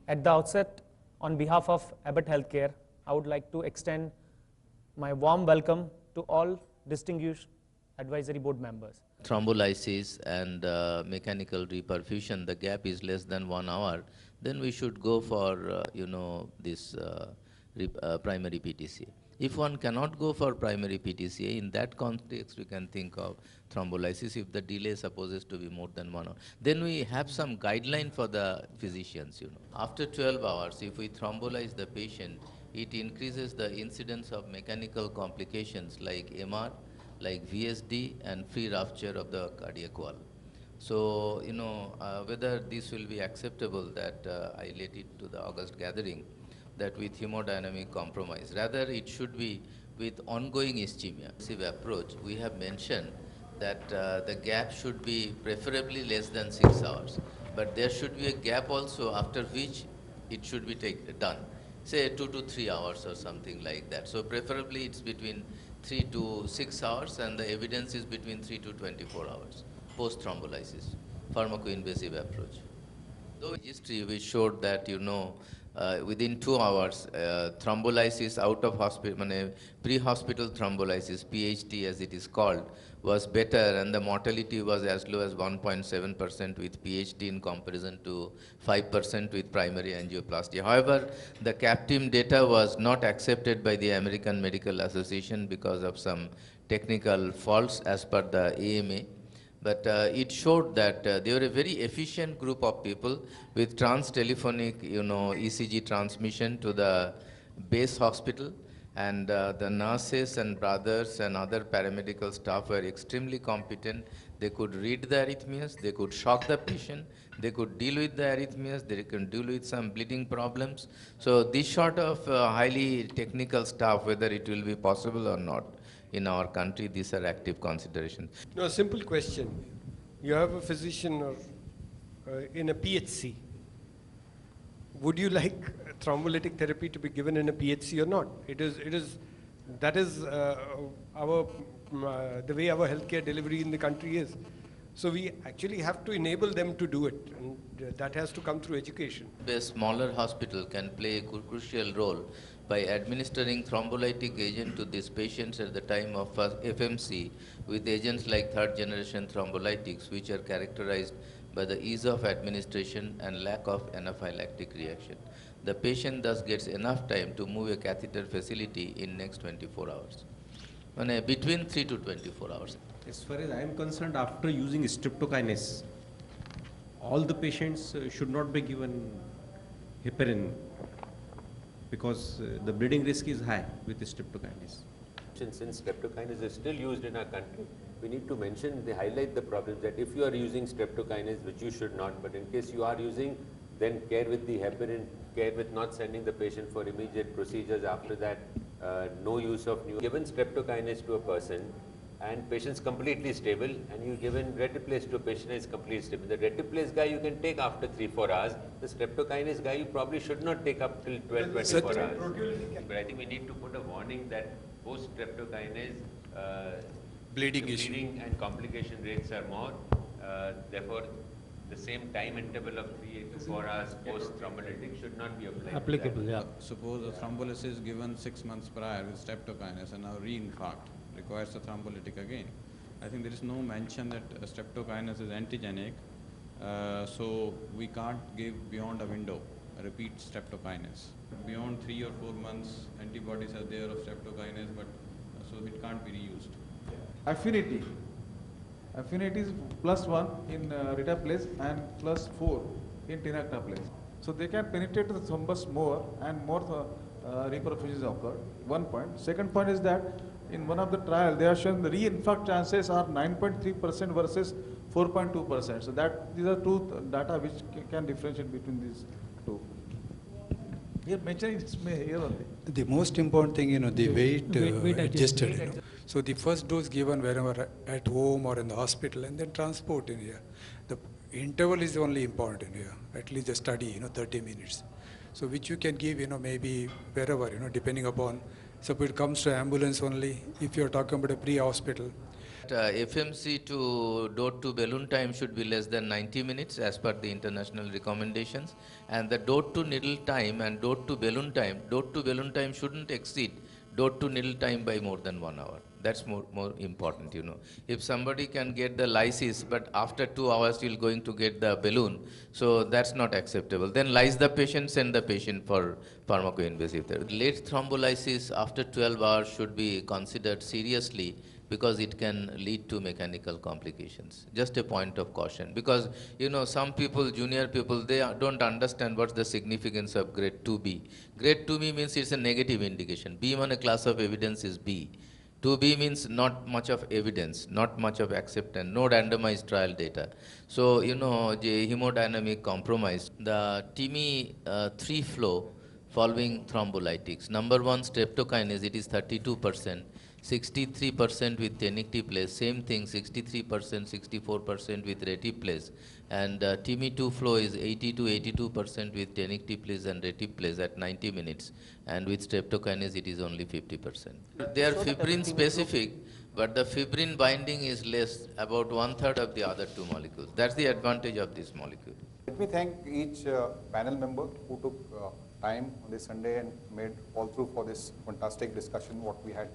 At the outset, on behalf of Abbott Healthcare, I would like to extend my warm welcome to all distinguished advisory board members. Thrombolysis and mechanical reperfusion, the gap is less than 1 hour, then we should go for, this primary PTCA. If one cannot go for primary PTCA, in that context we can think of thrombolysis if the delay supposes to be more than 1 hour. Then we have some guideline for the physicians, After 12 hours, if we thrombolyze the patient, it increases the incidence of mechanical complications like MR, like VSD and free rupture of the cardiac wall. So, whether this will be acceptable that I let it to the August gathering, that with hemodynamic compromise. Rather, it should be with ongoing ischemia. Approach, we have mentioned that the gap should be preferably less than 6 hours. But there should be a gap also after which it should be done. Say 2 to 3 hours or something like that. So preferably it's between 3 to 6 hours and the evidence is between 3 to 24 hours post-thrombolysis, pharmacoinvasive approach. Though history we showed that, within 2 hours, thrombolysis out of hospital, pre-hospital thrombolysis, PHT as it is called, was better and the mortality was as low as 1.7% with PHT in comparison to 5% with primary angioplasty. However, the CAPTIM data was not accepted by the American Medical Association because of some technical faults as per the AMA. But it showed that they were a very efficient group of people with trans-telephonic, ECG transmission to the base hospital. And the nurses and brothers and other paramedical staff were extremely competent. They could read the arrhythmias, they could shock the patient, they could deal with the arrhythmias, they could deal with some bleeding problems. So this sort of highly technical staff, whether it will be possible or not, in our country, these are active considerations. No, a simple question. You have a physician or in a PHC. Would you like thrombolytic therapy to be given in a PHC or not? That is our the way our healthcare delivery in the country is. So we actually have to enable them to do it, and that has to come through education. A smaller hospital can play a crucial role by administering thrombolytic agent to these patients at the time of FMC with agents like third generation thrombolytics, which are characterized by the ease of administration and lack of anaphylactic reaction. The patient thus gets enough time to move a catheter facility in next 24 hours. Between 3 to 24 hours. As far as I am concerned, after using streptokinase, all the patients should not be given heparin because the bleeding risk is high with streptokinase. Since streptokinase is still used in our country, we need to highlight the problems that if you are using streptokinase, which you should not, but in case you are using, then care with the heparin, care with not sending the patient for immediate procedures after that, no use of new. Given streptokinase to a person and patient's completely stable, and you given retiplase to a patient is completely stable. The retiplase guy you can take after 3-4 hours. The streptokinase guy you probably should not take up till 12-24 hours. But I think we need to put a warning that post streptokinase bleeding and complication rates are more. Therefore, the same time interval of 3 to 4 hours post thrombolytic should not be applied. Applicable, yeah. Suppose a thrombolysis is given 6 months prior with streptokinase and now reinfarct requires a thrombolytic again. I think there is no mention that streptokinase is antigenic, so we can't give beyond a window a repeat streptokinase. Beyond 3 or 4 months, antibodies are there of streptokinase, but so it can't be reused. Affinity. Affinity is +1 in retiplase and +4 in tenecteplase. So they can penetrate the thrombus more and more reperfusions occur. 1 point. Second point is that in one of the trial they are shown the reinfarct chances are 9.3% versus 4.2%. So these are two data which can differentiate between these two. Here mentioning it's here only. The most important thing, the weight adjusted. So the first dose given wherever at home or in the hospital, and then transport in here. The interval is only important in here. At least the study, 30 minutes. So which you can give, maybe wherever, depending upon. So if it comes to ambulance only, if you're talking about a pre-hospital, that FMC to DOT to balloon time should be less than 90 minutes as per the international recommendations, and the DOT to needle time and DOT to balloon time shouldn't exceed DOT to needle time by more than 1 hour. That's more important, you know. If somebody can get the lysis, but after 2 hours you're going to get the balloon, so that's not acceptable. Then lyse the patient, send the patient for pharmacoinvasive therapy. Late thrombolysis after 12 hours should be considered seriously because it can lead to mechanical complications. Just a point of caution, because you know some people, junior people, they don't understand what's the significance of grade 2B. Grade 2B means it's a negative indication. B on a class of evidence is B. 2B means not much of evidence, not much of acceptance, no randomized trial data. So, you know, the hemodynamic compromise. The TIMI 3 flow following thrombolytics. Number one, streptokinase, it is 32%. 63% with tenecteplase, same thing, 63%, 64% with retiplase. And TIMI2 flow is 80 to 82% with tenecteplase and retiplase at 90 minutes. And with streptokinase, it is only 50%. They are fibrin specific, but the fibrin binding is less, about 1/3 of the other two molecules. That's the advantage of this molecule. Let me thank each panel member who took time on this Sunday and made all through for this fantastic discussion what we had